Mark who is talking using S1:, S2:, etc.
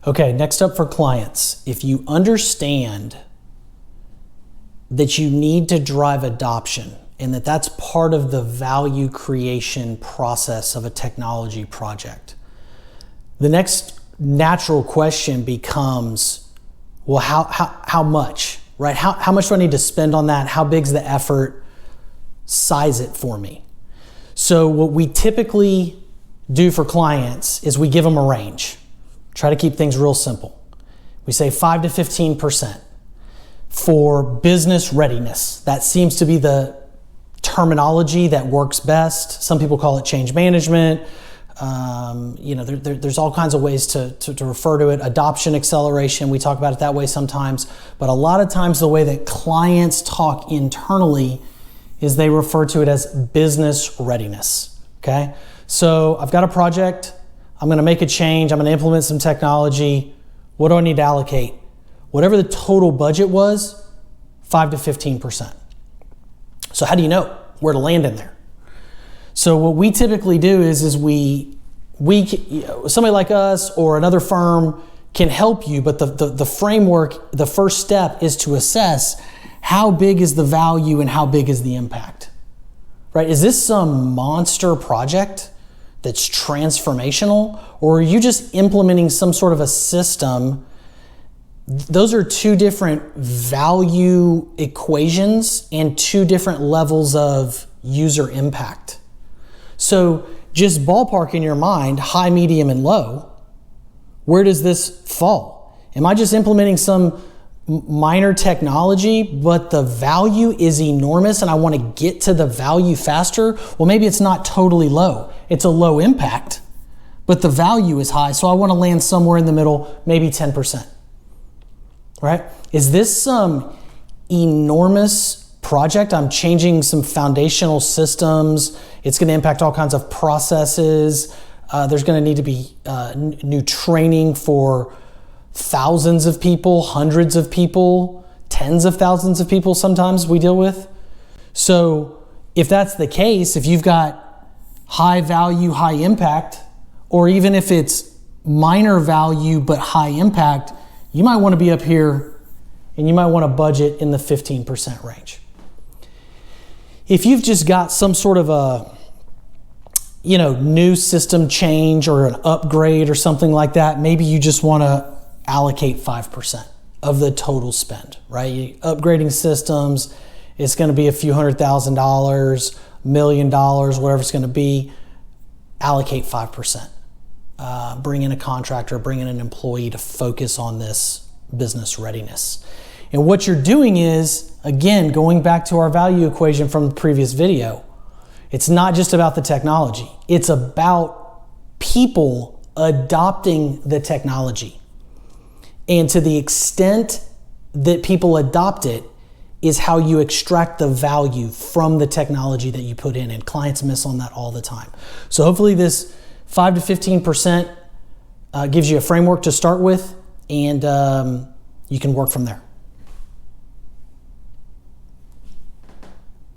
S1: Okay, next up for clients. If you understand that you need to drive adoption and that that's part of the value creation process of a technology project, the next natural question becomes, well, how much, right? How much do I need to spend on that? How big's the effort? Size it for me. So what we typically do for clients is we give them a range. Try to keep things real simple. We say 5 to 15% for business readiness. That seems to be the terminology that works best. Some people call it change management. There's all kinds of ways to refer to it. Adoption acceleration, we talk about it that way sometimes. But a lot of times the way that clients talk internally is they refer to it as business readiness, okay? So I've got a project. I'm going to make a change. I'm going to implement some technology. What do I need to allocate? Whatever the total budget was, 5 to 15%. So how do you know where to land in there? So what we typically do is somebody like us or another firm can help you, but the framework, the first step is to assess how big is the value and how big is the impact, right? Is this some monster project that's transformational, or are you just implementing some sort of a system? Those are two different value equations and two different levels of user impact. So just ballpark in your mind, high, medium, and low. Where does this fall? Am I just implementing some minor technology, but the value is enormous and I want to get to the value faster? Well, maybe it's not totally low. It's a low impact, but the value is high. So I want to land somewhere in the middle, maybe 10%, right? Is this some enormous project? I'm changing some foundational systems. It's going to impact all kinds of processes. There's going to need to be new training for thousands of people, hundreds of people, tens of thousands of people sometimes we deal with. So if that's the case, if you've got high value, high impact, or even if it's minor value but high impact, you might want to be up here and you might want to budget in the 15% range. If you've just got some sort of a new system change or an upgrade or something like that, maybe you just want to allocate 5% of the total spend, right? Upgrading systems, it's going to be a few $100,000, $1 million, whatever it's going to be. Allocate 5%. Bring in a contractor, bring in an employee to focus on this business readiness. And what you're doing is, again, going back to our value equation from the previous video, it's not just about the technology. It's about people adopting the technology. And to the extent that people adopt it is how you extract the value from the technology that you put in. And clients miss on that all the time. So hopefully this 5 to 15% gives you a framework to start with, and you can work from there.